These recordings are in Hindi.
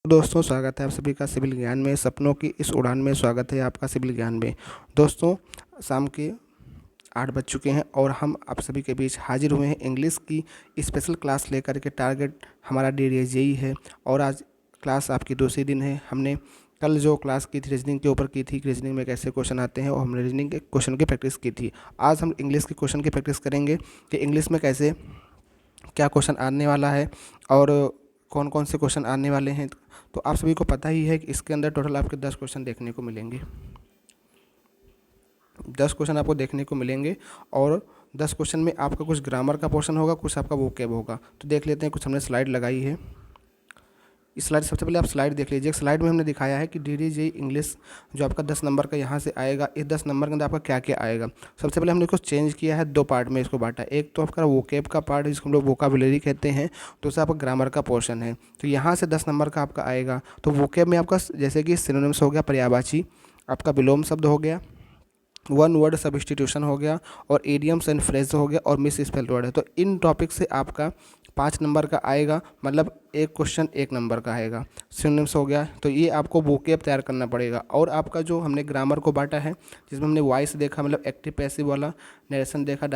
दोस्तों, स्वागत है आप सभी का सिविल ज्ञान में। सपनों की इस उड़ान में स्वागत है आपका सिविल ज्ञान में। दोस्तों, शाम के 8 बज चुके हैं और हम आप सभी के बीच हाजिर हुए हैं इंग्लिश की स्पेशल क्लास लेकर के। टारगेट हमारा DDS यही है और आज क्लास आपकी दूसरी दिन है। हमने कल जो क्लास की थी रीजनिंग के ऊपर की थी, रीजनिंग में कैसे क्वेश्चन आते हैं, और हमने रीजनिंग के क्वेश्चन की प्रैक्टिस की थी। आज हम इंग्लिश के क्वेश्चन की प्रैक्टिस करेंगे कि इंग्लिश में कैसे क्या क्वेश्चन आने वाला है और कौन कौन से क्वेश्चन आने वाले हैं। तो आप सभी को पता ही है कि इसके अंदर टोटल आपके 10 क्वेश्चन देखने को मिलेंगे। 10 क्वेश्चन आपको देखने को मिलेंगे और 10 क्वेश्चन में आपका कुछ ग्रामर का पोर्शन होगा, कुछ आपका वोकैब होगा। तो देख लेते हैं, कुछ हमने स्लाइड लगाई है। इस स्लाइड सबसे पहले आप स्लाइड देख लीजिए। स्लाइड में हमने दिखाया है कि DDJ इंग्लिश जो आपका 10 नंबर का यहाँ से आएगा, इस 10 नंबर के अंदर आपका क्या क्या आएगा। सबसे पहले हमने इसको चेंज किया है, 2 पार्ट में इसको बांटा। एक तो आपका वोकैब का पार्ट जिसको हम लोग वोकाबुलरी कहते हैं, दूसरा आपका ग्रामर का पोर्शन है। तो यहाँ से 10 नंबर का आपका आएगा। तो वोकैब में आपका जैसे कि सिनोनिम्स हो गया, पर्यायवाची, आपका विलोम शब्द हो गया, वन वर्ड सब्स्टिट्यूशन हो गया, और इडियम्स एंड फ्रेज हो गया, और मिस स्पेल्ड वर्ड है। तो इन टॉपिक से आपका 5 नंबर का आएगा, मतलब एक क्वेश्चन 1 नंबर का आएगा। सिनोनिम्स हो गया, तो ये आपको वोकैब तैयार करना पड़ेगा। और आपका जो हमने ग्रामर को बांटा है, जिसमें हमने वॉइस देखा, मतलब एक्टिव पैसिव वाला, नरेशन देखा,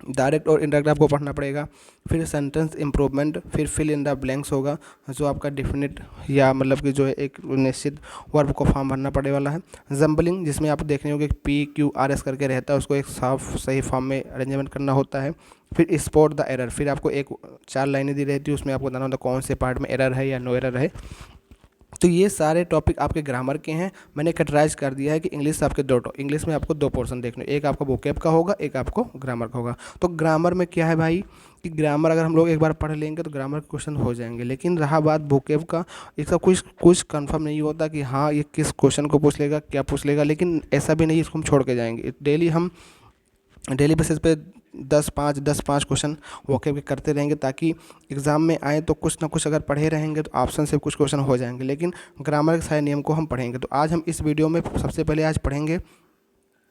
डायरेक्ट और इनडायरेक्ट आपको पढ़ना पड़ेगा। फिर सेंटेंस इम्प्रूवमेंट, फिर फिल इन द ब्लैंक्स होगा, जो आपका डिफिनिट या मतलब कि जो है एक निश्चित वर्ब को फॉर्म भरना पड़ने वाला है। जम्बलिंग, जिसमें आप देख रहे होंगे PQRS करके रहता है, उसको एक साफ सही फॉर्म में अरेंजमेंट करना होता है। फिर स्पॉट द एरर, फिर आपको 4 लाइनें दी रहती है, उसमें आपको बताना होता है कौन से पार्ट में एरर है या नो एरर है। तो ये सारे टॉपिक आपके ग्रामर के हैं। मैंने कैटेगराइज कर दिया है कि इंग्लिश आपके इंग्लिश में आपको 2 पोर्शन देखने, एक आपका वोकैब का होगा, एक आपको ग्रामर का होगा। तो ग्रामर में क्या है भाई कि ग्रामर अगर हम लोग एक बार पढ़ लेंगे तो ग्रामर के क्वेश्चन हो जाएंगे। लेकिन रहा बात वोकैब का, इसका कुछ कुछ कंफर्म नहीं होता कि हाँ ये किस क्वेश्चन को पूछ लेगा, क्या पूछ लेगा। लेकिन ऐसा भी नहीं इसको हम छोड़ के जाएंगे। डेली बेसिस पे 10-5 क्वेश्चन वोकैब के करते रहेंगे, ताकि एग्ज़ाम में आए तो कुछ ना कुछ अगर पढ़े रहेंगे तो ऑप्शन से कुछ क्वेश्चन हो जाएंगे। लेकिन ग्रामर के सारे नियम को हम पढ़ेंगे। तो आज हम इस वीडियो में सबसे पहले आज पढ़ेंगे,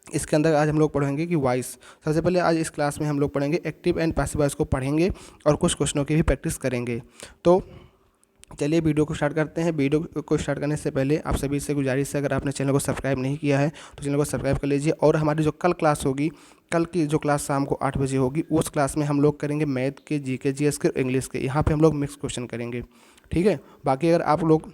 इसके अंदर आज हम लोग पढ़ेंगे कि वॉइस। सबसे पहले आज इस क्लास में हम लोग पढ़ेंगे एक्टिव एंड पैसिव वॉइस को पढ़ेंगे और कुछ क्वेश्चनों की भी प्रैक्टिस करेंगे। तो चलिए वीडियो को स्टार्ट करते हैं। वीडियो को स्टार्ट करने से पहले आप सभी से गुजारिश है, अगर आपने चैनल को सब्सक्राइब नहीं किया है तो चैनल को सब्सक्राइब कर लीजिए। और हमारी जो कल क्लास होगी, कल की जो क्लास शाम को 8 बजे होगी, उस क्लास में हम लोग करेंगे मैथ के, GK GS के, इंग्लिश के। यहाँ पे हम लोग मिक्स क्वेश्चन करेंगे, ठीक है। बाकी अगर आप लोग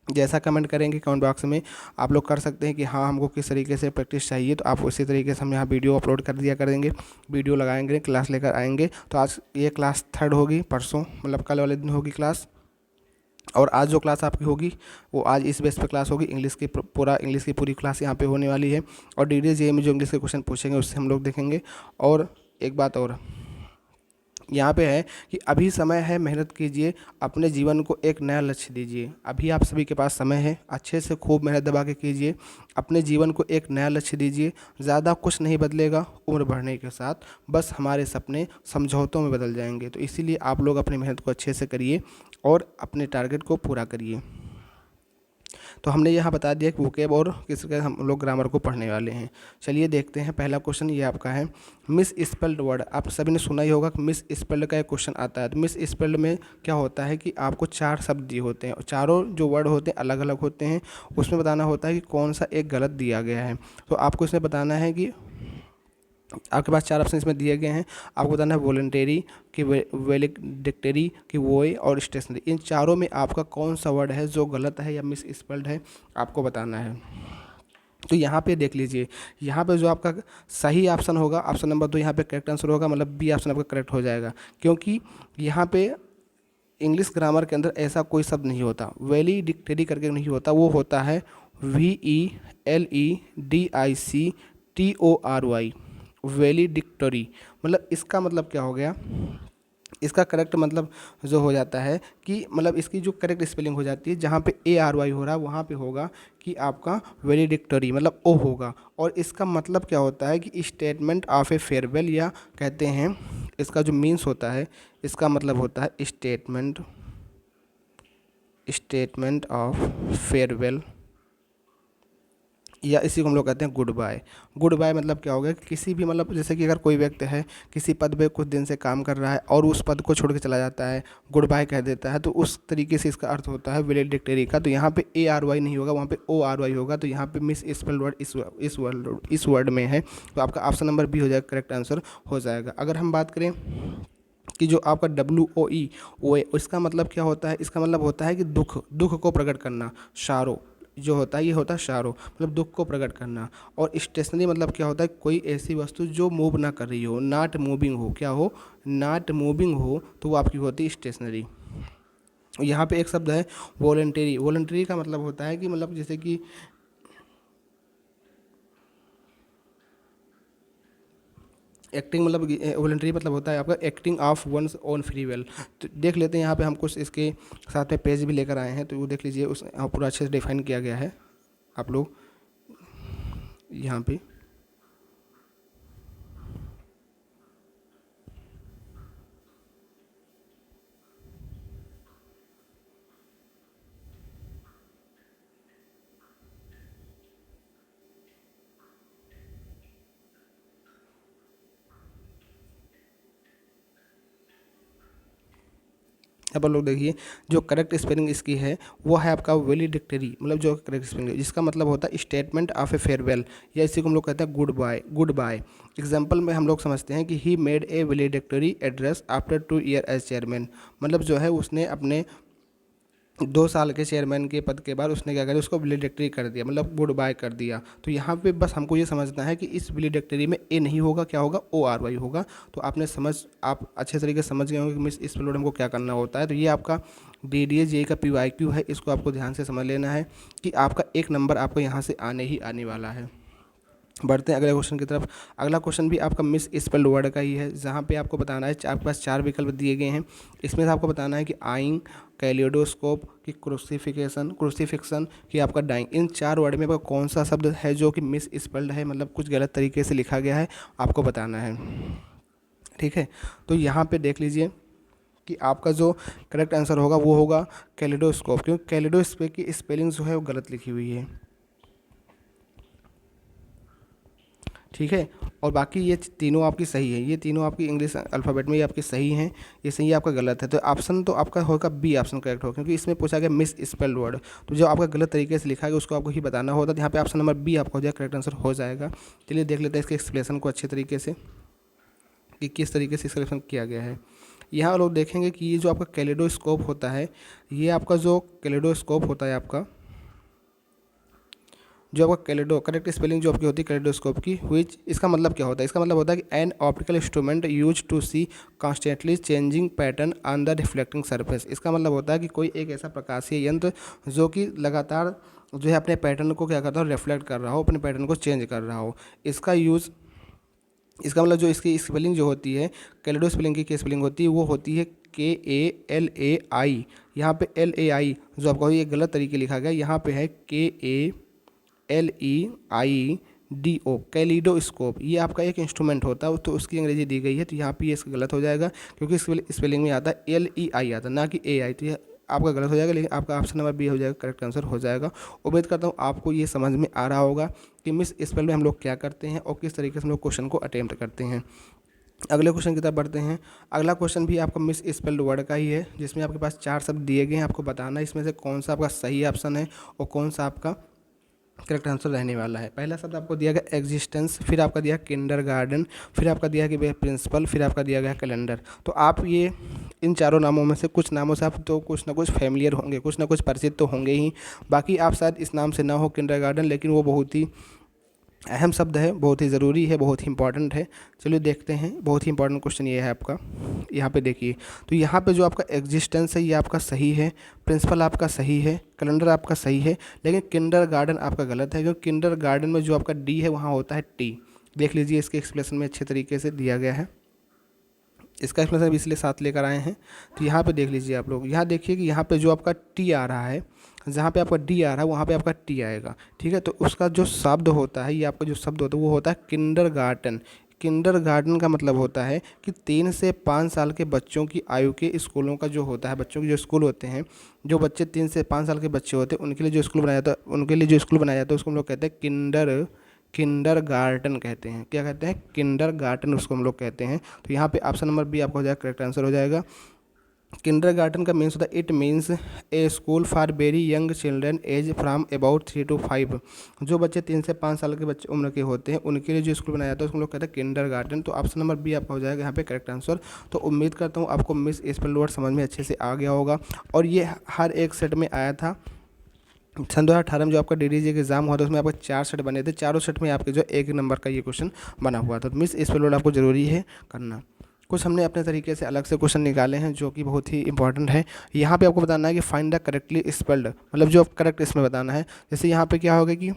जैसा कमेंट करेंगे कमेंट बॉक्स में, आप लोग कर सकते हैं कि हाँ हमको किस तरीके से प्रैक्टिस चाहिए, तो आप उसी तरीके से हम यहाँ वीडियो अपलोड कर दिया करेंगे, वीडियो लगाएंगे, क्लास लेकर आएंगे। तो आज ये क्लास 3rd होगी, परसों मतलब कल वाले दिन होगी क्लास। और आज जो क्लास आपकी होगी वो आज इस बेस पे क्लास होगी। इंग्लिश की इंग्लिश की पूरी क्लास यहाँ पे होने वाली है। और DDJ में जो इंग्लिश के क्वेश्चन पूछेंगे उससे हम लोग देखेंगे। और एक बात और यहाँ पे है कि अभी समय है, मेहनत कीजिए, अपने जीवन को एक नया लक्ष्य दीजिए। अभी आप सभी के पास समय है, अच्छे से खूब मेहनत दबा के कीजिए, अपने जीवन को एक नया लक्ष्य दीजिए। ज़्यादा कुछ नहीं बदलेगा उम्र बढ़ने के साथ, बस हमारे सपने समझौतों में बदल जाएंगे। तो इसीलिए आप लोग अपनी मेहनत को अच्छे से करिए और अपने टारगेट को पूरा करिए। तो हमने यहाँ बता दिया कि वोकैब और किसके हम लोग ग्रामर को पढ़ने वाले हैं। चलिए देखते हैं। पहला क्वेश्चन ये आपका है, मिस स्पेल्ड वर्ड। आप सभी ने सुना ही होगा कि मिस स्पेल्ड का एक क्वेश्चन आता है। तो मिस स्पेल्ड में क्या होता है कि आपको 4 शब्द दिए होते हैं और चारों जो वर्ड होते हैं अलग अलग होते हैं। उसमें बताना होता है कि कौन सा एक गलत दिया गया है। तो आपको इसमें बताना है कि आपके पास 4 ऑप्शन इसमें दिए गए हैं। आपको बताना है वॉलंटरी, कि वेलिडिक्टरी, कि वोए और स्टेशनरी। इन चारों में आपका कौन सा वर्ड है जो गलत है या मिस स्पेल्ड है, आपको बताना है। तो यहाँ पे देख लीजिए, यहाँ पे जो आपका सही ऑप्शन होगा, ऑप्शन नंबर 2 यहाँ पे करेक्ट आंसर होगा, मतलब बी ऑप्शन आपका करेक्ट हो जाएगा। क्योंकि यहाँ पे इंग्लिश ग्रामर के अंदर ऐसा कोई शब्द नहीं होता, वेलिडिक्टरी करके नहीं होता, वो होता है VELEDICTORY, वेलिडिक्टरी। मतलब इसका मतलब क्या हो गया, इसका करेक्ट मतलब जो हो जाता है कि मतलब इसकी जो करेक्ट स्पेलिंग हो जाती है, जहाँ पे ARY हो रहा है वहाँ पे होगा कि आपका वेलिडिक्टरी, मतलब ओ होगा। और इसका मतलब क्या होता है कि स्टेटमेंट ऑफ ए फेयरवेल, या कहते हैं इसका जो मीन्स होता है, इसका मतलब होता है स्टेटमेंट ऑफ फेयरवेल या इसी को हम लोग कहते हैं गुड बाय। गुड बाय मतलब क्या हो गया कि किसी भी मतलब जैसे कि अगर कोई व्यक्ति है किसी पद पे कुछ दिन से काम कर रहा है और उस पद को छोड़ के चला जाता है, गुड बाय कह देता है, तो उस तरीके से इसका अर्थ होता है वैलेडिक्टरी का। तो यहाँ पे ARY नहीं होगा, वहाँ पे ORY होगा। तो यहाँ पे मिस स्पेल वर्ड इस वर्ड में है, तो आपका ऑप्शन नंबर बी हो जाएगा, करेक्ट आंसर हो जाएगा। अगर हम बात करें कि जो आपका WOE इसका मतलब क्या होता है, इसका मतलब होता है कि दुख को प्रकट करना, शारो जो होता है ये होता है शारो, मतलब दुख को प्रकट करना। और स्टेशनरी मतलब क्या होता है, कोई ऐसी वस्तु जो मूव ना कर रही हो, नॉट मूविंग हो, क्या हो, नॉट मूविंग हो, तो वो आपकी होती है स्टेशनरी। यहाँ पे एक शब्द है वॉलंटरी। वॉलंटरी का मतलब होता है कि मतलब जैसे कि एक्टिंग, मतलब वॉलंटरी मतलब होता है आपका acting of one's own free will. तो देख लेते हैं यहाँ पे हम कुछ इसके साथ में पेज भी लेकर आए हैं, तो वो देख लीजिए, उस पूरा अच्छे से डिफाइन किया गया है आप लोग यहाँ पे। अब लोग देखिए, जो करेक्ट स्पेलिंग इसकी है वो है आपका वैलिडिक्टरी, मतलब जो करेक्ट स्पेलिंग है जिसका मतलब होता है स्टेटमेंट ऑफ ए फेयरवेल, या इसी को हम लोग कहते हैं good bye. Good bye example में हम लोग समझते हैं कि he made a valedictory address after 2 year as chairman, मतलब जो है उसने अपने 2 साल के चेयरमैन के पद के बाद उसने क्या करा, उसको वैलिडिक्टरी कर दिया, मतलब गुड बाय कर दिया। तो यहाँ पे बस हमको ये समझना है कि इस वैलिडिक्टरी में ए नहीं होगा, क्या होगा, ORY होगा। तो आप अच्छे तरीके से समझ गए होंगे कि मिस इस पेलोड हमको क्या करना होता है। तो ये आपका DDA JEE का PYQ है, इसको आपको ध्यान से समझ लेना है कि आपका 1 नंबर आपको यहाँ से आने ही आने वाला है। बढ़ते हैं अगले क्वेश्चन की तरफ। अगला क्वेश्चन भी आपका मिस स्पेल्ड वर्ड का ही है, जहाँ पे आपको बताना है, आपके पास 4 विकल्प दिए गए हैं। इसमें से आपको बताना है कि आइंग, कैलियोडोस्कोप, कि क्रूसीफिक्सन, कि आपका डाइंग। इन 4 वर्ड में आपका कौन सा शब्द है जो कि मिस स्पेल्ड है, मतलब कुछ गलत तरीके से लिखा गया है, आपको बताना है। ठीक है, तो यहाँ पे देख लीजिए कि आपका जो करेक्ट आंसर होगा वो होगा कैलिडोस्कोप, क्योंकि कैलिडोस्कोप की स्पेलिंग जो है वो गलत लिखी हुई है। ठीक है, और बाकी ये तीनों आपकी सही है, ये तीनों आपकी इंग्लिश अल्फ़ाबेट में ये आपकी सही हैं, ये सही है, आपका गलत है। तो ऑप्शन तो आपका होगा बी ऑप्शन करेक्ट होगा, क्योंकि इसमें पूछा गया मिस स्पेल्ड वर्ड, तो जो आपका गलत तरीके से लिखा है उसको आपको ही बताना होता है। यहाँ पे ऑप्शन नंबर बी आपका हो जाएगा, करेक्ट आंसर हो जाएगा। चलिए देख लेते हैं इसके एक्सप्लेनेशन को अच्छे तरीके से कि किस तरीके से एक्सप्लेनेशन किया गया है। यहाँ लोग देखेंगे कि ये जो आपका कैलिडोस्कोप होता है, ये आपका जो कैलिडोस्कोप होता है आपका, जो आपका कैलिडो, करेक्ट स्पेलिंग जो आपकी होती है कैलिडोस्कोप की, व्हिच, इसका मतलब क्या होता है, इसका मतलब होता है कि an optical instrument use to see constantly changing pattern on the reflecting surface. इसका मतलब होता है कि कोई एक ऐसा प्रकाशीय यंत्र जो कि लगातार जो है अपने पैटर्न को क्या करता हो, रिफ्लेक्ट कर रहा हो, अपने पैटर्न को चेंज कर रहा हो, इसका यूज़, इसका मतलब जो इसकी स्पेलिंग जो होती है कैलिडो स्पेलिंग की स्पेलिंग होती है वो होती है KALAI। यहाँ पे LAI जो आपका ये गलत तरीके लिखा गया, यहाँ पे है KALEIDO, कैलिडोस्कोप। ये आपका एक इंस्ट्रूमेंट होता है, तो उसकी अंग्रेजी दी गई है, तो यहाँ पे ये गलत हो जाएगा, क्योंकि स्पेलिंग में आता है LEI आता है, ना कि AI। तो ये आपका गलत हो जाएगा, लेकिन आपका ऑप्शन नंबर बी हो जाएगा, करेक्ट आंसर हो जाएगा। उम्मीद करता हूँ आपको ये समझ में आ रहा होगा कि मिस स्पेल में हम लोग क्या करते हैं और किस तरीके से हम लोग क्वेश्चन को अटेम्प्ट करते हैं। अगले क्वेश्चन की तरफ बढ़ते हैं। अगला क्वेश्चन भी आपका मिस स्पेल्ड वर्ड का ही है, जिसमें आपके पास 4 शब्द दिए गए हैं, आपको बताना है इसमें से कौन सा आपका सही ऑप्शन है और कौन सा आपका करेक्ट आंसर रहने वाला है। पहला शब्द आपको दिया गया एग्जिस्टेंस, फिर आपका दिया किंडरगार्टन, फिर आपका दिया कि प्रिंसिपल, फिर आपका दिया गया कैलेंडर। तो आप ये इन चारों नामों में से कुछ नामों से आप तो कुछ ना कुछ फैमिलियर होंगे, कुछ ना कुछ परिचित तो होंगे ही। बाकी आप शायद इस नाम से ना हो किंडरगार्टन, लेकिन वो बहुत ही अहम शब्द है, बहुत ही ज़रूरी है, बहुत ही इंपॉर्टेंट है। चलिए देखते हैं, बहुत ही इंपॉर्टेंट क्वेश्चन ये है आपका। यहाँ पे देखिए, तो यहाँ पे जो आपका एग्जिस्टेंस है ये आपका सही है, प्रिंसिपल आपका सही है, कैलेंडर आपका सही है, लेकिन किंडरगार्टन आपका गलत है, क्योंकि किंडरगार्टन में जो आपका डी है वहाँ होता है टी। देख लीजिए, इसके एक्सप्लेनेशन में अच्छे तरीके से दिया गया है, इसका एक्सप्लेनेशन इसलिए साथ लेकर आए हैं। तो यहाँ पे देख लीजिए आप लोग, यहाँ देखिए कि यहाँ पे जो आपका टी आ रहा है, जहाँ पे आपका डी आ रहा है वहाँ पे आपका टी आएगा। ठीक है, तो उसका जो शब्द होता है, ये आपका जो शब्द होता है वो होता है किंडरगार्टन। किंडरगार्टन का मतलब होता है कि 3 से 5 साल के बच्चों की आयु के स्कूलों का जो होता है, बच्चों के जो स्कूल होते हैं, जो बच्चे 3 से 5 साल के बच्चे होते हैं उनके लिए जो स्कूल बनाया जाता है, उनके लिए जो स्कूल बनाया जाता है उसको हम लोग कहते हैं किंडरगार्टन कहते हैं। क्या कहते हैं? किंडरगार्टन उसको हम लोग कहते हैं। तो यहाँ पे ऑप्शन नंबर बी आपका हो जाएगा, करेक्ट आंसर हो जाएगा। किंडरगार्टन का मीन्स होता है, it means a school for very young children age from about 3 to 5। जो बच्चे 3 से 5 साल के बच्चे उम्र के होते हैं उनके लिए जो स्कूल बनाया जाता है उसको हम लोग कहते हैं किंडरगार्टन। तो ऑप्शन नंबर बी आपका हो जाएगा यहाँ पे करेक्ट आंसर। तो उम्मीद करता हूँ आपको मिस स्पेल वर्ड समझ में अच्छे से आ गया होगा, और ये हर एक सेट में आया था। सन 2018 में जो आपका DDG का एग्जाम हुआ था उसमें आपके 4 सेट बने थे, चारों सेट में आपके जो 1 नंबर का ये क्वेश्चन बना हुआ था। तो मिस स्पेल वर्ड आपको जरूरी है करना। कुछ हमने अपने तरीके से अलग से क्वेश्चन निकाले हैं जो कि बहुत ही इंपॉर्टेंट है। यहाँ पे आपको बताना है कि फाइंड द करेक्टली स्पेल्ड, मतलब जो करेक्ट इसमें बताना है। जैसे यहाँ पे क्या होगा कि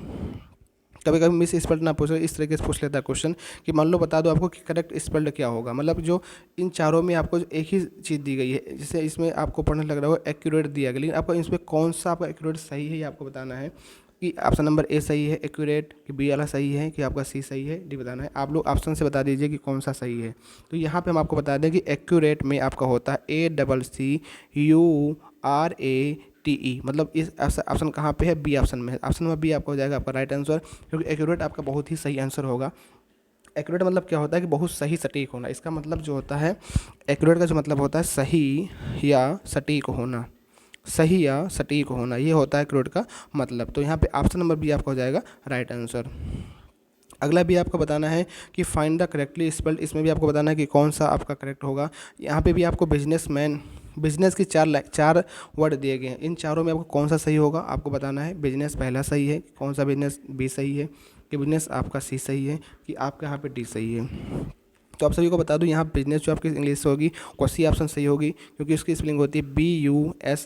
कभी कभी मिस स्पेल्ड ना पूछो, इस तरीके से पूछ लेता है क्वेश्चन कि मान लो बता दो आपको कि करेक्ट स्पेल्ड क्या होगा। मतलब जो इन चारों में आपको जो एक ही चीज़ दी गई है, जैसे इसमें आपको पढ़ने लग रहा होगा एक्यूरेट दिया गया, लेकिन आपको इसमें कौन सा आपका एक्यूरेट सही है ये आपको बताना है कि ऑप्शन नंबर ए सही है एक्यूरेट, कि बी वाला सही है, कि आपका सी सही है, डी बताना है। आप लोग ऑप्शन से बता दीजिए कि कौन सा सही है। तो यहाँ पे हम आपको बता दें कि एक्यूरेट में आपका होता है ACCURATE, मतलब इस ऑप्शन कहाँ पे है? बी ऑप्शन में है। ऑप्शन नंबर बी आपका हो जाएगा आपका राइट आंसर, क्योंकि एक्यूरेट आपका बहुत ही सही आंसर होगा। एक्यूरेट मतलब क्या होता है कि बहुत सही सटीक होना। इसका मतलब जो होता है, एक्यूरेट का जो मतलब होता है सही या सटीक होना, सही या सटीक होना, ये होता है एक्यूरेट का मतलब। तो यहाँ पे ऑप्शन नंबर बी आपका हो जाएगा राइट आंसर। अगला भी आपको बताना है कि फाइंड द करेक्टली स्पेल्ड, इसमें भी आपको बताना है कि कौन सा आपका करेक्ट होगा। यहाँ पे भी आपको बिजनेसमैन, बिजनेस की 4 वर्ड दिए गए हैं, इन चारों में आपको कौन सा सही होगा आपको बताना है। बिजनेस पहला सही है, कौन सा बिजनेस बी सही है, कि बिजनेस आपका सी सही है, कि आपका यहाँ पे डी सही है। तो आप सभी को बता दूं यहाँ बिजनेस जो आपकी इंग्लिश से होगी वो सी ऑप्शन सही होगी, क्योंकि उसकी स्पेलिंग होती है BUSINESS।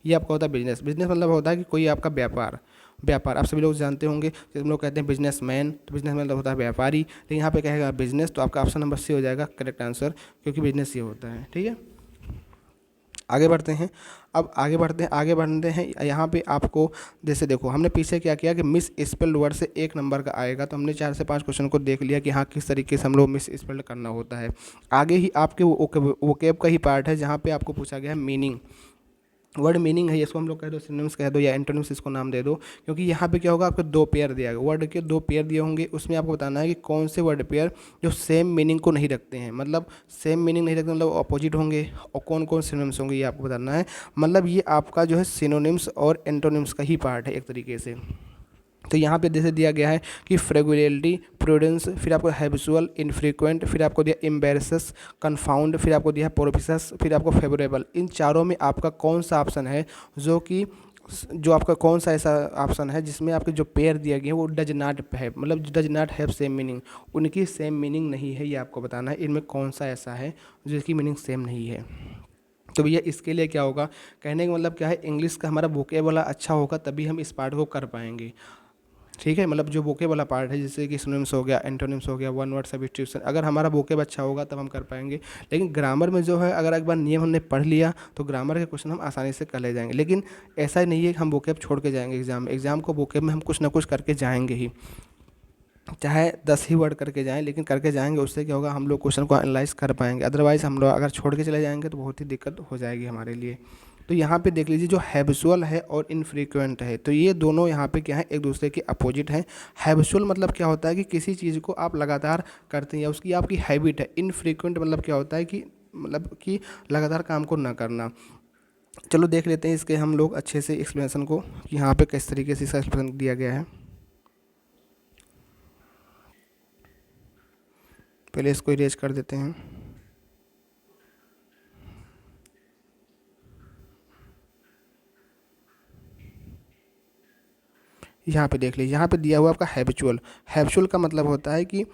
ये आपका होता है बिजनेस। बिजनेस मतलब होता है कि कोई आपका व्यापार, व्यापार आप सभी लोग जानते होंगे, जैसे हम लोग कहते हैं बिजनेसमैन, तो बिजनेसमैन मतलब होता है व्यापारी, लेकिन यहाँ पे कहेगा बिजनेस, तो आपका ऑप्शन नंबर सी हो जाएगा करेक्ट आंसर, क्योंकि बिजनेस ये होता है। ठीक है, आगे बढ़ते हैं। अब आगे बढ़ते हैं यहाँ पे आपको, जैसे देखो हमने पीछे क्या किया कि मिस स्पेल्ड वर्ड से 1 नंबर का आएगा, तो हमने 4 से 5 क्वेश्चन को देख लिया कि हाँ किस तरीके से हम लोग मिस स्पेल्ड करना होता है। आगे ही आपके वोकेब का ही पार्ट है जहाँ पे आपको पूछा गया है मीनिंग, वर्ड मीनिंग है, इसको हम लोग कह दो सिनोनिम्स कह दो या एंटोनिम्स इसको नाम दे दो, क्योंकि यहाँ पे क्या होगा आपको 2 पेयर दिया गया, वर्ड के 2 पेयर दिए होंगे, उसमें आपको बताना है कि कौन से वर्ड पेयर जो सेम मीनिंग को नहीं रखते हैं, मतलब सेम मीनिंग नहीं रखते मतलब अपोजिट होंगे, और कौन कौन सिनोनिम्स होंगे ये आपको बताना है। मतलब ये आपका जो है सिनोनिम्स और एंटोनिम्स का ही पार्ट है एक तरीके से। तो यहाँ पे जैसे दिया गया है कि फ्रेगुलरिटी, प्रूडेंस, फिर आपको हैबिचुअल, इनफ्रीक्वेंट, फिर आपको दिया एम्बेरसेस, कन्फाउंड, फिर आपको दिया प्रोपिशस, फिर आपको फेवरेबल। इन चारों में आपका कौन सा ऑप्शन है जो आपका कौन सा ऐसा ऑप्शन है जिसमें आपके जो पेयर दिया गया है वो डज नॉट है, मतलब does not have same meaning, उनकी सेम मीनिंग नहीं है, ये आपको बताना है इनमें कौन सा ऐसा है जिसकी मीनिंग सेम नहीं है। तो भैया इसके लिए क्या होगा, कहने का मतलब क्या है, इंग्लिश का हमारा वोकेबुलरी अच्छा होगा तभी हम इस पार्ट को कर पाएंगे। ठीक है, मतलब जो वोकेब वाला पार्ट है जैसे कि सिनोनिम्स हो गया, एंटोनिम्स हो गया, वन वर्ड सब्स्टिट्यूशन, अगर हमारा वोकेब अच्छा होगा तब हम कर पाएंगे। लेकिन ग्रामर में जो है अगर एक बार नियम हमने पढ़ लिया तो ग्रामर के क्वेश्चन हम आसानी से कर ले जाएंगे। लेकिन ऐसा नहीं है कि हम वोकेब छोड़ के जाएंगे एग्जाम को वोकेब में हम कुछ ना कुछ करके जाएंगे ही, चाहे 10 ही वर्ड करके जाएं, लेकिन करके जाएंगे, उससे क्या होगा हम लोग क्वेश्चन को एनालाइज कर पाएंगे। अदरवाइज हम लोग अगर छोड़ के चले जाएंगे तो बहुत ही दिक्कत हो जाएगी हमारे लिए। तो यहाँ पे देख लीजिए जो हैबिचुअल है और इनफ्रीक्वेंट है, तो ये दोनों यहाँ पे क्या है, एक दूसरे के अपोजिट हैं। हैबिचुअल मतलब क्या होता है कि किसी चीज़ को आप लगातार करते हैं या उसकी आपकी हैबिट है। इनफ्रीक्वेंट मतलब क्या होता है कि मतलब कि लगातार काम को ना करना। चलो देख लेते हैं इसके हम लोग अच्छे से एक्सप्लेनेशन को, कि यहाँ पे किस तरीके से इसका एक्सप्लेनेशन दिया गया है। पहले इसको इरेज कर देते हैं। यहाँ पे देख लीजिए, यहाँ पे दिया हुआ आपका हैबिचुअल। हैबिचुअल का मतलब होता है कि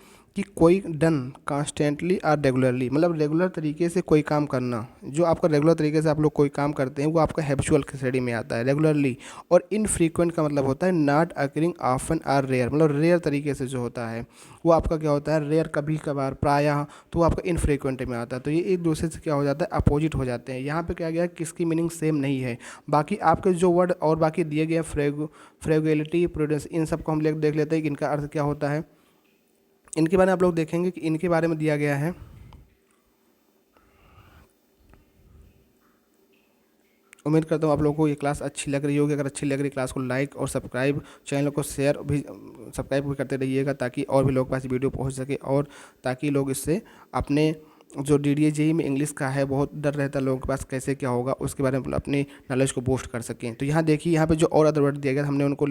कोई डन कॉन्स्टेंटली और रेगुलरली, मतलब रेगुलर तरीके से कोई काम करना, जो आपका रेगुलर तरीके से आप लोग कोई काम करते हैं वो आपका हैबिचुअल की श्रेणी में आता है, रेगुलरली। और इनफ्रीक्वेंट का मतलब होता है नॉट अकरिंग ऑफन और रेयर, मतलब रेयर तरीके से जो होता है वो आपका क्या होता है, रेयर, कभी कभार, प्रायः, तो वो आपका इनफ्रीक्वेंट में आता है। तो ये एक दूसरे से क्या हो जाता है, अपोजिट हो जाते हैं। यहाँ पे क्या गया, किसकी मीनिंग सेम नहीं है। बाकी आपके जो वर्ड और बाकी दिए गए फ्रेगुलिटी, प्रूडेंस, इन सब को हम देख लेते हैं कि इनका अर्थ क्या होता है। इनके बारे में आप लोग देखेंगे कि इनके बारे में दिया गया है। उम्मीद करता हूँ आप लोगों को ये क्लास अच्छी लग रही होगी। अगर अच्छी लग रही क्लास को लाइक और सब्सक्राइब, चैनल को शेयर भी, सब्सक्राइब भी करते रहिएगा ताकि और भी लोग पास वीडियो पहुँच सके, और ताकि लोग इससे अपने जो DDA JEE में इंग्लिश का है बहुत डर रहता है लोगों के पास कैसे क्या होगा, उसके बारे में अपनी नॉलेज को बूस्ट कर सकें। तो यहाँ देखिए, यहाँ पे जो और अदर वर्ड दिया गया हमने उनको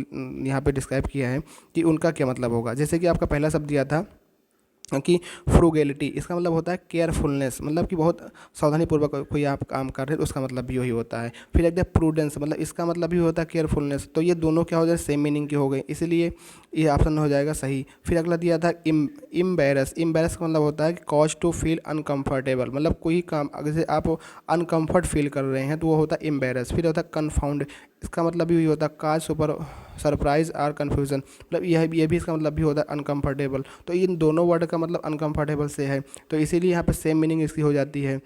यहाँ पे डिस्क्राइब किया है कि उनका क्या मतलब होगा। जैसे कि आपका पहला शब्द दिया था कि फ्रूगैलिटी, इसका मतलब होता है केयरफुलनेस, मतलब कि बहुत सावधानीपूर्वक कोई आप काम कर रहे हैं, तो उसका मतलब भी वही होता है। फिर एक प्रूडेंस, मतलब इसका मतलब भी होता है केयरफुलनेस। तो ये दोनों क्या हो जाए, सेम मीनिंग के हो गए, इसीलिए ये ऑप्शन हो जाएगा सही। फिर अगला दिया था इम्बेरस। इम्बेरस का मतलब होता है कि कॉज टू फील अनकम्फर्टेबल, मतलब कोई काम अगर आप अनकम्फर्ट फील कर रहे हैं तो वो होता है इम्बेरस। फिर होता है कन्फाउंड, इसका मतलब भी होता है काज सुपर सरप्राइज और कन्फ्यूज़न, मतलब ये भी इसका मतलब भी होता है अनकम्फर्टेबल। तो इन दोनों वर्ड का मतलब अनकम्फर्टेबल से है, तो इसीलिए यहाँ पे सेम मीनिंग इसकी हो जाती है।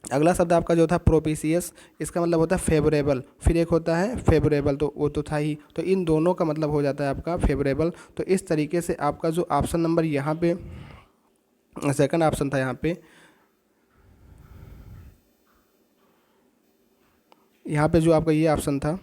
अगला शब्द आपका जो था प्रोपिशियस, इसका मतलब होता है फेवरेबल। फिर एक होता है फेवरेबल, तो वो तो था ही, तो इन दोनों का मतलब हो जाता है आपका फेवरेबल। तो इस तरीके से आपका जो ऑप्शन नंबर यहाँ पे सेकंड ऑप्शन था, यहाँ पे जो आपका ये ऑप्शन था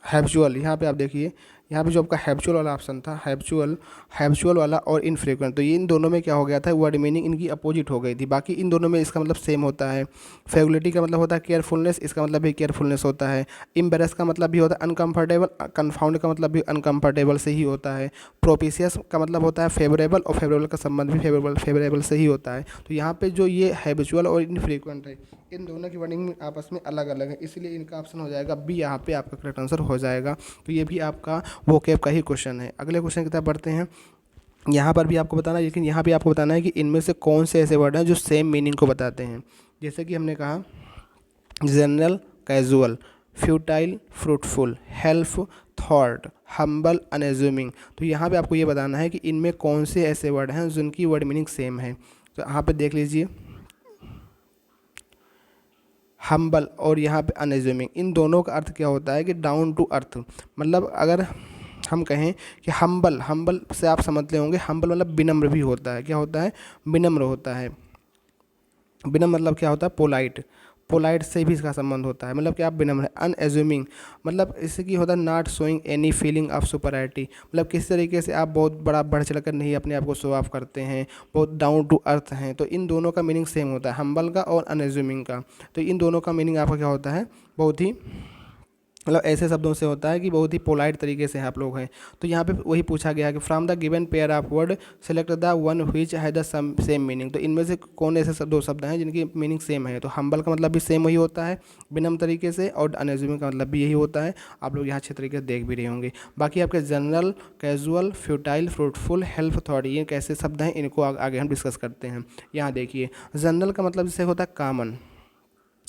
हैबिचुअल, यहाँ पे आप देखिए, यहाँ पे जो आपका हैबिचुअल वाला ऑप्शन था, हैबिचुअल वाला और इनफ्रीक्वेंट, तो ये इन दोनों में क्या हो गया था, वर्ड मीनिंग इनकी अपोजिट हो गई थी। बाकी इन दोनों में इसका मतलब सेम होता है। फेगुलिटी का मतलब होता है केयरफुलनेस, इसका मतलब भी केयरफुलनेस होता है। इम्बेरस का मतलब भी होता है अनकम्फर्टेबल, कन्फाउंड का मतलब भी अनकम्फर्टेबल से ही होता है। प्रोपिशियस का मतलब होता है फेवरेबल, और फेवरेबल का संबंध भी फेवरेबल से ही होता है। तो यहाँ पे जो ये हैबिचुअल और इनफ्रीक्वेंट है, इन दोनों की वर्डिंग आपस में अलग अलग है, इसलिए इनका ऑप्शन हो जाएगा बी, यहाँ पे आपका करेक्ट आंसर हो जाएगा। तो ये भी आपका वोकैब का ही क्वेश्चन है। अगले क्वेश्चन की तरफ बढ़ते हैं। यहाँ पर भी आपको बताना है, लेकिन यहाँ भी आपको बताना है कि इनमें से कौन से ऐसे वर्ड हैं जो सेम मीनिंग को बताते हैं। जैसे कि हमने कहा general, casual, futile, fruitful, help, thought, humble, unassuming. तो यहाँ पे आपको ये बताना है कि इनमें कौन से ऐसे वर्ड हैं जिनकी वर्ड मीनिंग सेम है। तो यहाँ पे देख लीजिए, हम्बल और यहाँ पे अनएज्यूमिंग, इन दोनों का अर्थ क्या होता है कि डाउन टू अर्थ। मतलब अगर हम कहें कि हम्बल, हम्बल से आप समझते होंगे, हम्बल मतलब विनम्र भी होता है। क्या होता है, विनम्र होता है। विनम्र मतलब क्या होता है, पोलाइट, पोलाइट से भी इसका संबंध होता है, मतलब कि आप विनम्र है। अनएज्यूमिंग मतलब इससे की होता है not showing any feeling of superiority, मतलब किस तरीके से आप बहुत बड़ा बढ़ चढ़ कर नहीं अपने आप को शो ऑफ करते हैं, बहुत डाउन टू अर्थ हैं। तो इन दोनों का मीनिंग सेम होता है, हम्बल का और अनएज्यूमिंग का। तो इन दोनों का मीनिंग आपका क्या होता है, बहुत ही, मतलब ऐसे शब्दों से होता है कि बहुत ही पोलाइट तरीके से आप लोग हैं। तो यहाँ पे वही पूछा गया है कि from the given pair of word select the one which has the same meaning. तो इनमें से कौन ऐसे दो शब्द हैं जिनकी मीनिंग सेम है। तो हम्बल का मतलब भी सेम वही होता है विनम्र तरीके से, और अनएज्यूमिंग का मतलब भी यही होता है। आप लोग यहाँ अच्छे तरीके से देख भी रहे होंगे। बाकी आपके general, casual, futile, fruitful, help, thought, ये कैसे शब्द हैं, इनको आगे हम डिस्कस करते हैं। यहाँ देखिए, जनरल का मतलब जैसे होता है कॉमन,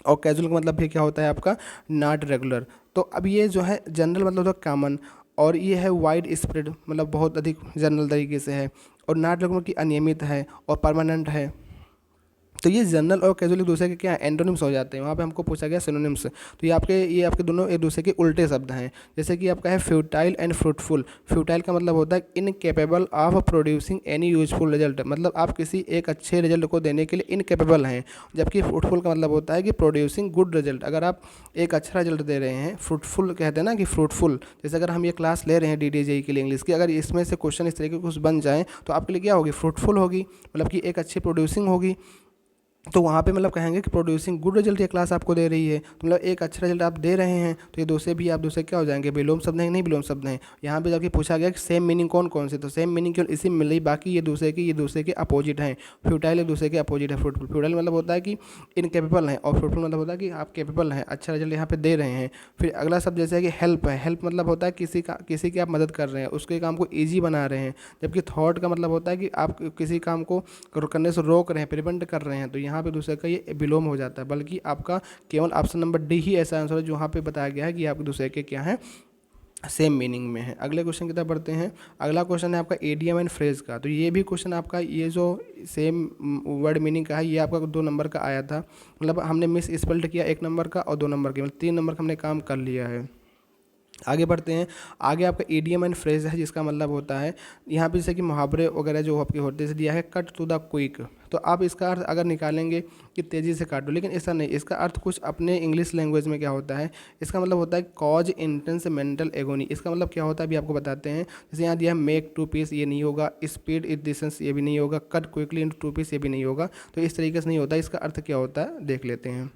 और कैजुअल का मतलब भी क्या होता है आपका नॉट रेगुलर। तो अब ये जो है जनरल मतलब होता है कॉमन, और ये है वाइड स्प्रेड, मतलब बहुत अधिक जनरल तरीके से है, और नॉट रेगुलर की अनियमित है और परमानेंट है। तो ये जनरल और कैजुअल एक दूसरे के क्या एंटोनिम्स हो जाते हैं। वहाँ पे हमको पूछा गया सिनोनिम्स, तो ये आपके दोनों एक दूसरे के उल्टे शब्द हैं। जैसे कि आपका है फ्यूटाइल एंड फ्रूटफुल। फ्यूटाइल का मतलब होता है incapable of producing any useful result, मतलब आप किसी एक अच्छे रिजल्ट को देने के लिए इनकेपेबल हैं। जबकि फ्रूटफुल का मतलब होता है कि प्रोड्यूसिंग गुड रिजल्ट, अगर आप एक अच्छा रिजल्ट दे रहे हैं। फ्रूटफुल कहते हैं ना कि फ्रूटफुल, जैसे अगर हम ये क्लास ले रहे हैं DDA JEE के लिए इंग्लिश की, अगर इसमें से क्वेश्चन इस तरीके के कुछ बन जाएँ तो आपके लिए क्या होगी, फ्रूटफुल होगी, मतलब कि एक अच्छी प्रोड्यूसिंग होगी। तो वहाँ पे मतलब कहेंगे कि प्रोड्यूसिंग गुड रिजल्ट ये क्लास आपको दे रही है, तो मतलब एक अच्छा रिजल्ट आप दे रहे हैं। तो ये दूसरे भी आप दूसरे क्या हो जाएंगे, विलोम शब्द हैं, नहीं विलोम शब्द हैं। यहाँ पे जाके पूछा गया कि सेम मीनिंग कौन कौन से, तो सेम मीनिंग केवल इसी में मिल रही, बाकी ये दूसरे के अपोजिट हैं। फ्यूटाइल एक दूसरे के अपोजिट है। फ्रूटफुल, फ्यूटाइल मतलब होता है कि इनकेपेबल है, और फ्रूटफुल मतलब होता है कि आप केपेबल हैं, अच्छा रिजल्ट यहाँ पे दे रहे हैं। फिर अगला शब्द जैसे है कि हेल्प है। हेल्प मतलब होता है किसी की आप मदद कर रहे हैं, उसके काम को ईजी बना रहे हैं। जबकि थॉट का मतलब होता है कि आप किसी काम को करने से रोक रहे हैं, प्रिवेंट कर रहे हैं। तो यहाँ पे दूसरे का ये विलोम हो जाता है, बल्कि आपका केवल ऑप्शन नंबर डी ही ऐसा आंसर है जो यहाँ पे बताया गया है कि आप दूसरे के क्या है, सेम मीनिंग में है। अगले क्वेश्चन की तरफ बढ़ते हैं। अगला क्वेश्चन है आपका एडियम एंड फ्रेज का। तो ये भी क्वेश्चन आपका, ये जो सेम वर्ड मीनिंग का है, ये आपका 2 नंबर का आया था। मतलब हमने मिस स्पेल्ड किया 1 नंबर का और 2 नंबर के, मतलब 3 नंबर का हमने काम कर लिया है। आगे बढ़ते हैं। आगे आपका ईडियम एंड फ्रेज है, जिसका मतलब होता है यहाँ पे जैसे कि मुहावरे वगैरह जो आपके होते हैं, दिया है कट टू द क्विक। तो आप इसका अर्थ अगर निकालेंगे कि तेज़ी से काटो, लेकिन ऐसा नहीं, इसका अर्थ कुछ अपने इंग्लिश लैंग्वेज में क्या होता है, इसका मतलब होता है कॉज इंटेंस मेंटल एगोनी। इसका मतलब क्या होता है अभी आपको बताते हैं। जैसे यहाँ दिया है मेक टू पीस, ये नहीं होगा। स्पीड इट डिस्टेंस, ये भी नहीं होगा। Cut quickly into two piece, ये भी नहीं होगा। तो इस तरीके से नहीं होता। इसका अर्थ क्या होता है देख लेते हैं।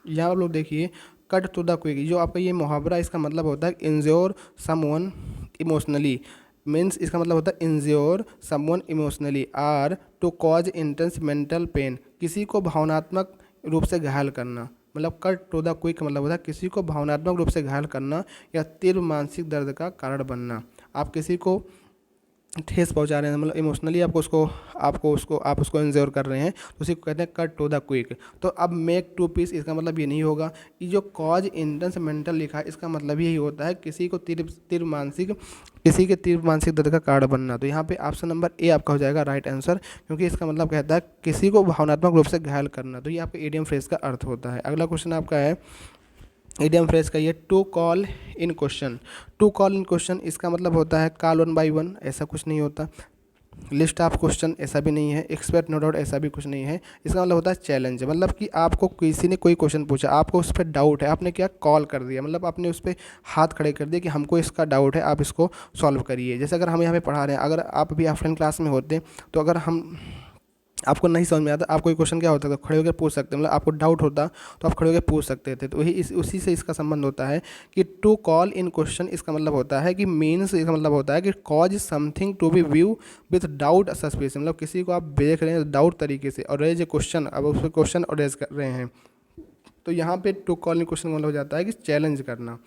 यहाँ आप लोग देखिए, कट टू द क्विक, जो आपका ये मुहावरा, इसका मतलब होता है इंज्योर समवन इमोशनली। मीन्स इसका मतलब होता है injure someone emotionally or to cause intense mental pain, किसी को भावनात्मक रूप से घायल करना। मतलब कट टू द क्विक मतलब होता है किसी को भावनात्मक रूप से घायल करना या तीव्र मानसिक दर्द का कारण बनना। आप किसी को ठेस पहुंचा रहे हैं, मतलब इमोशनली आप उसको इंज्योर कर रहे हैं, तो उसी को कहते हैं कट टू द क्विक। तो अब मेक टू पीस, इसका मतलब ये नहीं होगा। ये जो कॉज इंटेंस मेंटल लिखा है, इसका मतलब यही होता है किसी के तीव्र मानसिक दर्द का कारण बनना। तो यहाँ पे ऑप्शन नंबर ए आपका हो जाएगा राइट आंसर, क्योंकि इसका मतलब कहता है किसी को भावनात्मक रूप से घायल करना। तो ये आपका इडियम फ्रेज का अर्थ होता है। अगला क्वेश्चन आपका है इडियम फ्रेज का, ये to call in question. To call in question, इसका मतलब होता है कॉल वन बाई वन, ऐसा कुछ नहीं होता। लिस्ट ऑफ क्वेश्चन, ऐसा भी नहीं है। एक्सपेक्ट नो डाउट, ऐसा भी कुछ नहीं है। इसका मतलब होता है चैलेंज, मतलब कि आपको किसी ने कोई क्वेश्चन पूछा, आपको उस पर डाउट है, आपने क्या कॉल कर दिया, मतलब आपने उस पर हाथ खड़े कर दिए कि हमको इसका डाउट है, आप इसको सॉल्व करिए। जैसे अगर हम यहाँ पे पढ़ा रहे हैं, अगर आप भी ऑफलाइन क्लास में होते, तो अगर हम आपको नहीं समझ में आता, आप कोई क्वेश्चन क्या होता है तो खड़े होकर पूछ सकते हैं, मतलब आपको डाउट होता तो आप खड़े होकर पूछ सकते थे। तो वही उसी से इसका संबंध होता है कि टू कॉल इन क्वेश्चन, इसका मतलब होता है कि मीन्स, इसका मतलब होता है कि cause something to be view with doubt suspense, मतलब किसी को आप देख रहे हैं डाउट तरीके से, और रेज ए क्वेश्चन, अब उस पर क्वेश्चन और रेज कर रहे हैं। तो यहाँ पे टू कॉल इन क्वेश्चन मतलब हो जाता है कि चैलेंज करना।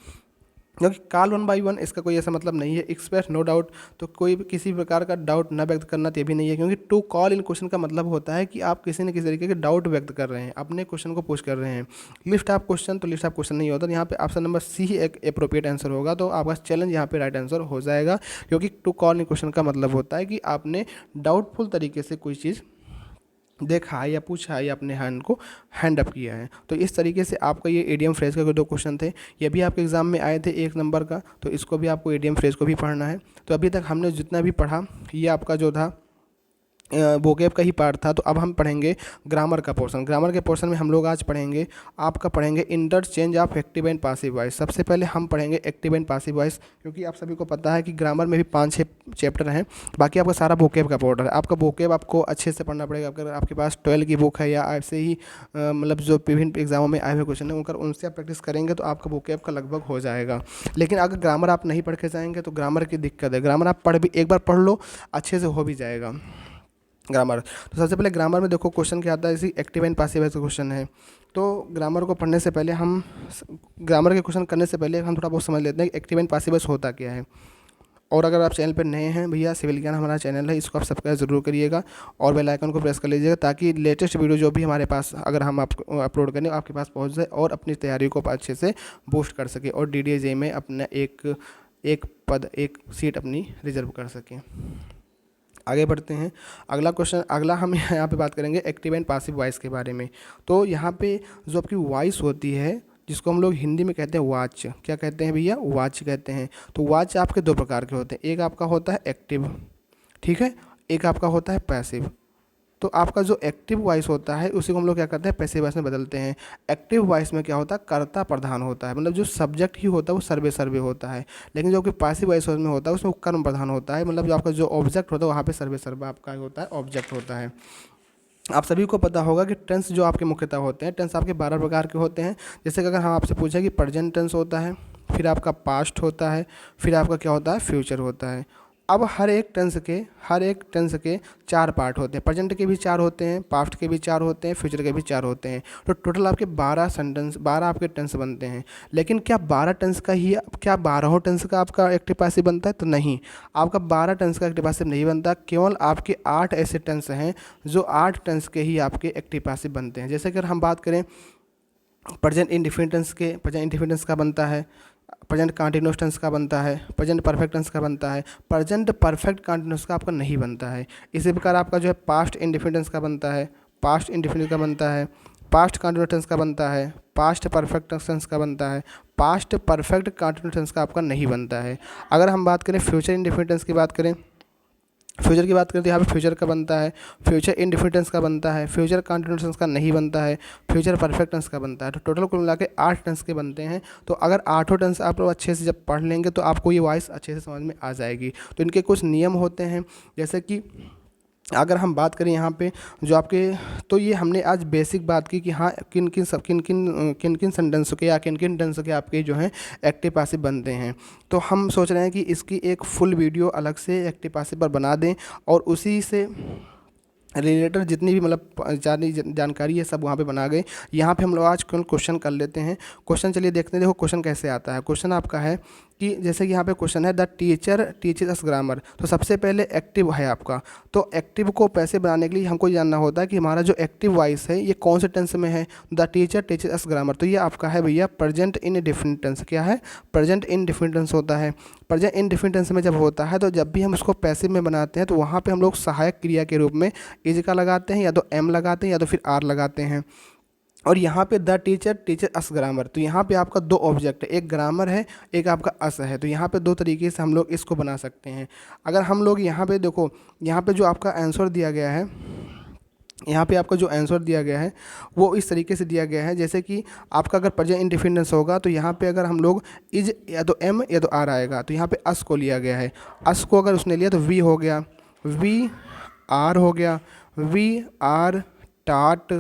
क्योंकि कॉल वन बाई वन, इसका कोई ऐसा मतलब नहीं है। एक्सप्रेस नो डाउट, तो कोई भी किसी प्रकार का डाउट न व्यक्त करना, तो ये भी नहीं है। क्योंकि टू कॉल इन क्वेश्चन का मतलब होता है कि आप किसी न किसी तरीके के डाउट व्यक्त कर रहे हैं, अपने क्वेश्चन को पूछ कर रहे हैं। लिस्ट ऑफ क्वेश्चन, तो लिस्ट ऑफ क्वेश्चन नहीं होता। यहाँ पे ऑप्शन नंबर सी ही एक अप्रोप्रिएट आंसर होगा। तो आपका चैलेंज यहाँ पे राइट आंसर हो जाएगा, क्योंकि टू कॉल इन क्वेश्चन का मतलब होता है कि आपने डाउटफुल तरीके से कोई चीज़ देखा है या पूछा है या अपने हैंड को हैंड अप किया है। तो इस तरीके से आपका ये इडियम फ्रेज का दो क्वेश्चन थे, ये भी आपके एग्जाम में आए थे 1 नंबर का। तो इसको भी आपको इडियम फ्रेज को भी पढ़ना है। तो अभी तक हमने जितना भी पढ़ा, ये आपका जो था वोकेब का ही पार्ट था। तो अब हम पढ़ेंगे ग्रामर का पोर्शन। ग्रामर के पोर्शन में हम लोग आज पढ़ेंगे, आपका पढ़ेंगे interchange of active and passive voice. सबसे पहले हम पढ़ेंगे एक्टिव एंड पासिव वॉइस, क्योंकि आप सभी को पता है कि ग्रामर में भी 5-6 चैप्टर हैं। बाकी आपका सारा वोकेब का पोर्टल है। आपका वोकेब आपको अच्छे से पढ़ना पड़ेगा। अगर आपके पास 12 की बुक है या ऐसे ही मतलब जो विभिन्न एग्जामों में आए हुए क्वेश्चन हैं, उनसे आप प्रैक्टिस करेंगे तो आपका वोकेब का लगभग हो जाएगा। लेकिन अगर ग्रामर आप नहीं पढ़ के जाएंगे तो ग्रामर की दिक्कत है। ग्रामर आप पढ़ भी एक बार पढ़ लो, अच्छे से हो भी जाएगा ग्रामर। तो सबसे पहले ग्रामर में देखो क्वेश्चन क्या आता है, इसी एक्टिव एंड पासिव वॉइस का क्वेश्चन है। तो ग्रामर को पढ़ने से पहले हम ग्रामर के क्वेश्चन करने से पहले हम थोड़ा बहुत समझ लेते हैं कि एक्टिव एंड पासिव वॉइस होता क्या है। और अगर आप चैनल पर नए हैं भैया, सिविल ज्ञान हमारा चैनल है, इसको आप सब्सक्राइब जरूर करिएगा और बेल आइकन को प्रेस कर लीजिएगा, ताकि लेटेस्ट वीडियो जो भी हमारे पास अगर हम आपको अपलोड करें आपके पास पहुंच जाए और अपनी तैयारी को अच्छे से बूस्ट कर सके और DDA में अपना एक सीट अपनी रिजर्व कर सकें। आगे बढ़ते हैं। अगला क्वेश्चन, अगला हम यहाँ पे बात करेंगे एक्टिव एंड पासिव वॉइस के बारे में। तो यहाँ पे जो आपकी वॉइस होती है, जिसको हम लोग हिंदी में कहते हैं वाच, क्या कहते हैं भैया, वाच कहते हैं। तो वाच आपके 2 प्रकार के होते हैं, एक आपका होता है एक्टिव, ठीक है, एक आपका होता है पैसिव। तो आपका जो एक्टिव वॉइस होता है उसी को हम लोग क्या करते हैं, पैसिव वॉइस में बदलते हैं। एक्टिव वॉइस में क्या होता है, कर्ता प्रधान होता है, मतलब जो सब्जेक्ट ही होता है वो सर्वे होता है। लेकिन जो कि पैसिव वॉइस में होता है उसमें कर्म प्रधान होता है, मतलब जो आपका जो ऑब्जेक्ट होता है वहाँ पे सर्वे आपका होता है, ऑब्जेक्ट होता है। आप सभी को पता होगा कि टेंस जो आपके मुख्यतः होते हैं, टेंस आपके 12 प्रकार के होते हैं। जैसे कि अगर हम आपसे पूछें कि प्रेजेंट टेंस होता है, फिर आपका पास्ट होता है, फिर आपका क्या होता है, फ्यूचर होता है। अब हर एक टेंस के 4 पार्ट होते हैं। प्रेजेंट के भी 4 होते हैं, पास्ट के भी 4 होते हैं, फ्यूचर के भी 4 होते हैं। तो टोटल आपके 12 आपके टेंस बनते हैं। लेकिन क्या 12 टेंस का ही, क्या 12 टेंस का आपका एक्टिव पैसिव बनता है, तो नहीं, आपका 12 टेंस का एक्टिव पैसिव नहीं बनता। केवल आपके 8 ऐसे टेंस हैं जो 8 टेंस के ही आपके एक्टिव पैसिव बनते हैं। जैसे कि अगर हम बात करें प्रेजेंट इंडिफिनिट टेंस के, प्रेजेंट इंडिफिनिट टेंस का बनता है, प्रेजेंट कंटिन्यूअस टेंस का बनता है, प्रेजेंट परफेक्ट टेंस का बनता है, प्रेजेंट परफेक्ट कंटिन्यूअस का आपका नहीं बनता है। इसी प्रकार आपका जो है पास्ट इंडिफिनिट टेंस का बनता है, पास्ट इंडिफिनिट का बनता है, पास्ट कंटिन्यूअस टेंस का बनता है, पास्ट परफेक्ट टेंस का बनता है, पास्ट परफेक्ट कंटिन्यूअस टेंस का आपका नहीं बनता है। अगर हम बात करें फ्यूचर इंडेफिनिट टेंस की बात करें, फ्यूचर की बात करें तो यहाँ पे फ्यूचर का बनता है, फ्यूचर इंडेफिनिट टेंस का बनता है, फ्यूचर कंटिन्यूअस टेंस का नहीं बनता है, फ्यूचर परफेक्ट टेंस का बनता है। तो टोटल कुल मिला के 8 टेंस के बनते हैं। तो अगर 8 टेंस आप लोग अच्छे से जब पढ़ लेंगे तो आपको ये वॉइस अच्छे से समझ में आ जाएगी। तो इनके कुछ नियम होते हैं, जैसे कि अगर हम बात करें यहाँ पे जो आपके, तो ये हमने आज बेसिक बात की कि हाँ किन किन सेंटेंसों के या किन किन टेंसों के आपके जो हैं एक्टिव पैसिव बनते हैं। तो हम सोच रहे हैं कि इसकी एक फुल वीडियो अलग से एक्टिव पैसिव पर बना दें और उसी से रिलेटेड जितनी भी मतलब जानकारी है सब वहाँ पे बना गए। यहाँ पे हम लोग आज क्वेश्चन कर लेते हैं। क्वेश्चन चलिए देखते हैं। देखो क्वेश्चन कैसे आता है। क्वेश्चन आपका है कि जैसे कि यहाँ पे क्वेश्चन है the teacher teaches us grammar. तो सबसे पहले एक्टिव है आपका, तो एक्टिव को पैसे बनाने के लिए हमको जानना होता है कि हमारा जो एक्टिव वॉइस है ये कौन से टेंस में है। The teacher teaches us grammar, तो ये आपका है भैया प्रेजेंट इंडेफिनिट टेंस। क्या है? प्रेजेंट इंडेफिनिट टेंस होता है। प्रेजेंट इंडेफिनिट टेंस में जब होता है तो जब भी हम उसको पैसिव में बनाते हैं तो वहाँ पे हम लोग सहायक क्रिया के रूप में इज का लगाते हैं, या तो एम लगाते हैं या तो फिर आर लगाते हैं। और यहाँ पे the teacher teacher us grammar, तो यहाँ पे आपका दो ऑब्जेक्ट है, एक ग्रामर है एक आपका अस है। तो यहाँ पे दो तरीके से हम लोग इसको बना सकते हैं। अगर हम लोग यहाँ पे देखो, यहाँ पे जो आपका आंसर दिया गया है, यहाँ पे आपका जो आंसर दिया गया है वो इस तरीके से दिया गया है, जैसे कि आपका अगर प्रेजेंट इंडेफिनिट होगा तो यहाँ पे अगर हम लोग इज या तो एम या तो आर आएगा। तो यहाँ पे अस को लिया गया है, अस को अगर उसने लिया तो वी हो गया, वी आर हो गया, वी आर टाट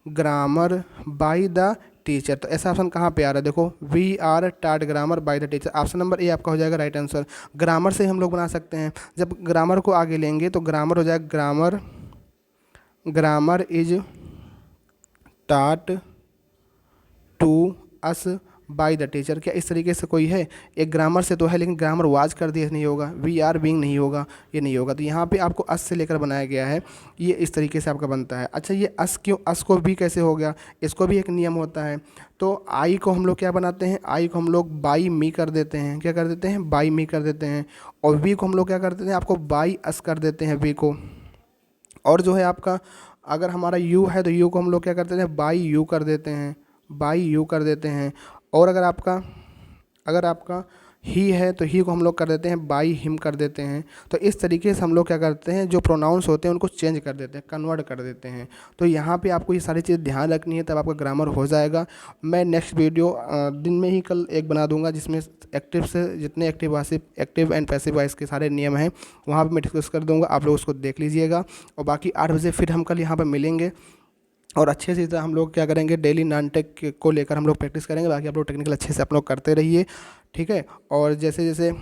ग्रामर बाय द टीचर। तो ऐसा ऑप्शन कहाँ पे आ रहा है? देखो वी आर टाट grammar bye the teacher. Option number A आपका हो जाएगा राइट आंसर। ग्रामर से हम लोग बना सकते हैं। जब ग्रामर को आगे लेंगे तो ग्रामर हो जाएगा grammar, grammar is taught to us by the teacher. क्या इस तरीके से कोई है? एक ग्रामर से तो है लेकिन ग्रामर वाज कर दिया नहीं होगा, वी आर बीइंग नहीं होगा, ये नहीं होगा। तो यहाँ पे आपको अस से लेकर बनाया गया है, ये इस तरीके से आपका बनता है। अच्छा ये अस क्यों, अस को भी कैसे हो गया? इसको भी एक नियम होता है। तो आई को हम लोग क्या बनाते हैं? आई को हम लोग बाई मी कर देते हैं। क्या कर देते हैं? बाई मी कर देते हैं। और वी को हम लोग क्या कर देते हैं? आपको बाई अस कर देते हैं वी को। और जो है आपका अगर हमारा यू है तो यू को हम लोग क्या करते हैं? बाई यू कर देते हैं, बाई यू कर देते हैं। और अगर आपका ही है तो ही को हम लोग कर देते हैं बाई हिम कर देते हैं। तो इस तरीके से हम लोग क्या करते हैं, जो प्रोनाउंस होते हैं उनको चेंज कर देते हैं, कन्वर्ट कर देते हैं। तो यहाँ पे आपको ये सारी चीज़ ध्यान रखनी है, तब आपका ग्रामर हो जाएगा। मैं नेक्स्ट वीडियो दिन में ही कल एक बना दूंगा जिसमें एक्टिव से जितने एक्टिव एंड पैसिव वॉइस के सारे नियम हैं वहाँ पर मैं डिस्कस कर दूँगा। आप लोग उसको देख लीजिएगा। और बाकी 8 बजे फिर हम कल यहाँ पर मिलेंगे और अच्छे से हम लोग क्या करेंगे, डेली नॉन टेक को लेकर हम लोग प्रैक्टिस करेंगे। बाकी आप लोग टेक्निकल अच्छे से आप लोग करते रहिए, ठीक है। और जैसे जैसे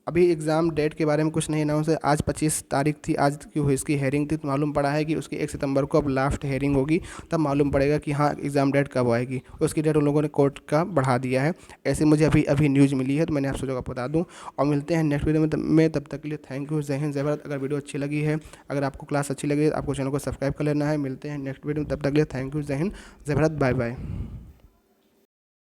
अभी एग्ज़ाम डेट के बारे में कुछ नहीं अनाउंस है। आज 25 तारीख थी, आज की हुई इसकी हेयरिंग थी, तो मालूम पड़ा है कि उसकी 1 सितंबर को अब लास्ट हेयरिंग होगी। तब मालूम पड़ेगा कि हाँ एग्ज़ाम डेट कब आएगी। उसकी डेट उन लोगों ने कोर्ट का बढ़ा दिया है, ऐसे मुझे अभी न्यूज़ मिली है, तो मैंने आप सोचा को बता दूँ। और मिलते हैं नेक्स्ट वीडियो में, तब तक के लिए थैंक यू, जय हिंद जय भारत। अगर वीडियो अच्छी लगी है, अगर आपको क्लास अच्छी लगी है, आपको चैनल को सब्सक्राइब कर लेना है। मिलते हैं नेक्स्ट वीडियो में, तब तक के लिए थैंक यू, जय हिंद जय भारत, बाय बाय।